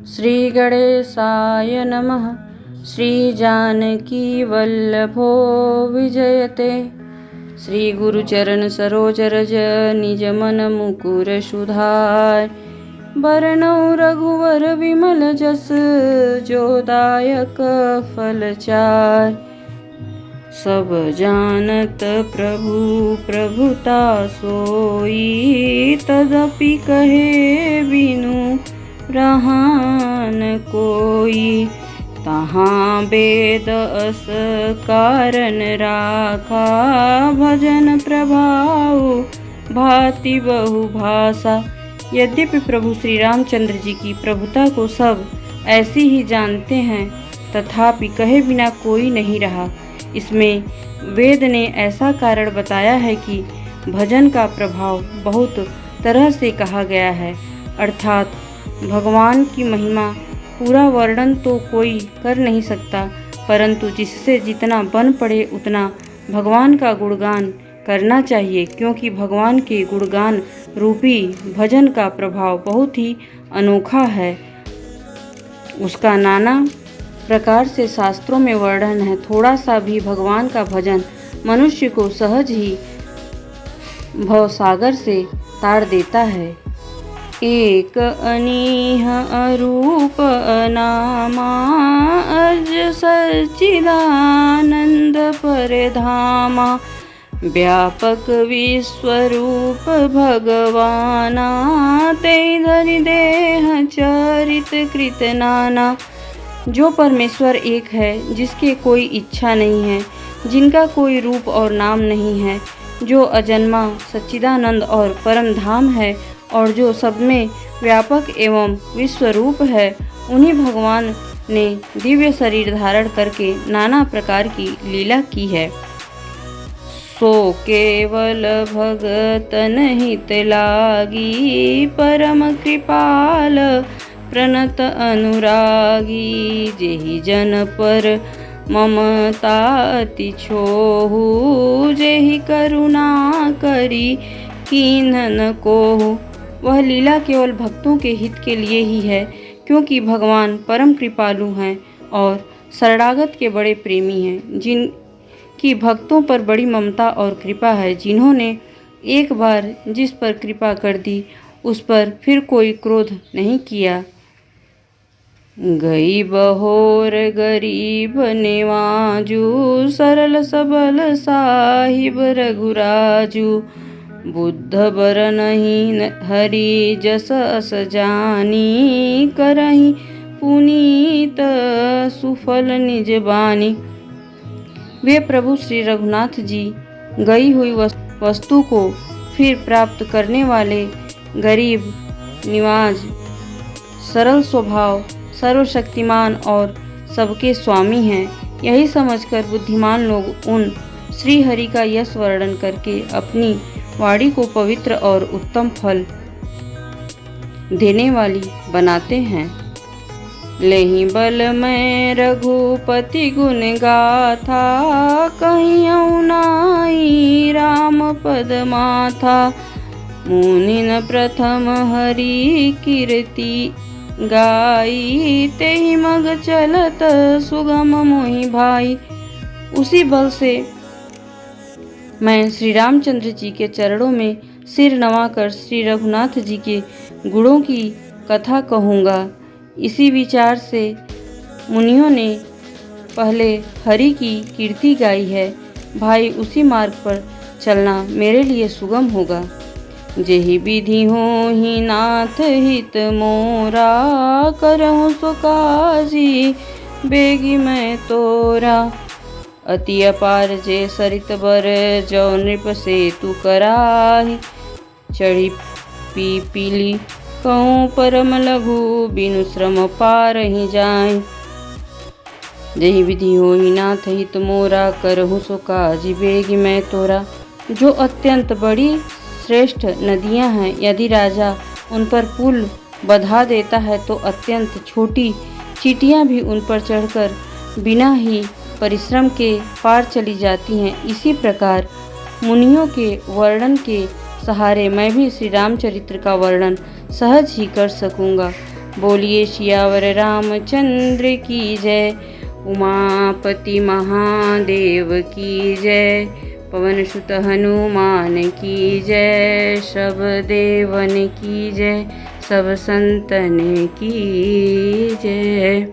श्री गणेशाय नमः। श्री जानकी वल्लभो विजयते। श्री गुरुचरण सरोज रज निज मन मुकुर सुधार। बरनौ रघुवर विमल जस जो दायक फल चार। सब जानत प्रभु प्रभुता सोई। तदपि कहे बिनु रहान कोई। तहाँ वेद अस कारण राखा। भजन प्रभाव भांति बहु भाषा। यद्यपि प्रभु श्री रामचंद्र जी की प्रभुता को सब ऐसे ही जानते हैं, तथापि कहे बिना कोई नहीं रहा। इसमें वेद ने ऐसा कारण बताया है कि भजन का प्रभाव बहुत तरह से कहा गया है, अर्थात भगवान की महिमा पूरा वर्णन तो कोई कर नहीं सकता, परंतु जिससे जितना बन पड़े उतना भगवान का गुणगान करना चाहिए, क्योंकि भगवान के गुणगान रूपी भजन का प्रभाव बहुत ही अनोखा है। उसका नाना प्रकार से शास्त्रों में वर्णन है। थोड़ा सा भी भगवान का भजन मनुष्य को सहज ही भवसागर से तार देता है। एक अनीह अरूप अनामा अज सच्चिदानंद परधामा। व्यापक विश्वरूप भगवाना तेहि धरि देह चरित कृत नाना। जो परमेश्वर एक है, जिसके कोई इच्छा नहीं है, जिनका कोई रूप और नाम नहीं है, जो अजन्मा सच्चिदानंद और परम धाम है और जो सब में व्यापक एवं विश्वरूप है, उन्हीं भगवान ने दिव्य शरीर धारण करके नाना प्रकार की लीला की है। सो केवल भगतन हित लागी। परम कृपाल प्रणत अनुरागी। जेहि जन पर ममता अति छोहु। जेहि करुणा करी कीन्हन कोहु। वह लीला केवल भक्तों के हित के लिए ही है, क्योंकि भगवान परम कृपालु हैं और शरणागत के बड़े प्रेमी हैं, जिनकी भक्तों पर बड़ी ममता और कृपा है। जिन्होंने एक बार जिस पर कृपा कर दी, उस पर फिर कोई क्रोध नहीं किया। गई बहोर गरीब नेवाजू। सरल सबल साहिब रघुराजू। बुद्ध बर नहीं हरि जस अस जानी। करहि पुनीत सुफल निज बानी। वे प्रभु श्री रघुनाथ जी गई हुई वस्तु को फिर प्राप्त करने वाले गरीब निवाज, सरल स्वभाव, सर्वशक्तिमान और सबके स्वामी हैं। यही समझकर बुद्धिमान लोग उन श्री हरि का यश वर्णन करके अपनी वाणी को पवित्र और उत्तम फल देने वाली बनाते हैं। लेहि बल मैं रघुपति गुण गाथा। कहियौ नाई राम पद माथा। मुनिन प्रथम हरि कीर्ति गाई। तेहि मग चलत सुगम मोहि भाई। उसी बल से मैं श्री रामचंद्र जी के चरणों में सिर नवाकर श्री रघुनाथ जी के गुणों की कथा कहूँगा। इसी विचार से मुनियों ने पहले हरि की कीर्ति गाई है। भाई, उसी मार्ग पर चलना मेरे लिए सुगम होगा। जेहि विधि होहि नाथ हित मोरा। करहु सो काजी बेगी मैं तोरा। अति अपार जे सरित बर जो नृप से तू कराहि। चढ़ी पीली कहूँ परम लघु बिनु श्रम पार ही जाए। जेहि विधि होहि नाथ हित मोरा। करहु सो काजी बेगी मैं तोरा। जो अत्यंत बड़ी श्रेष्ठ नदियां हैं, यदि राजा उन पर पुल बधा देता है तो अत्यंत छोटी चींटियां भी उन पर चढ़कर बिना ही परिश्रम के पार चली जाती हैं। इसी प्रकार मुनियों के वर्णन के सहारे मैं भी श्री रामचरित्र का वर्णन सहज ही कर सकूँगा। बोलिए सियावर रामचंद्र की जय। उमापति महादेव की जय। पवन सुत हनुमान की जय। सब देवन की जय, सब संतन की जय।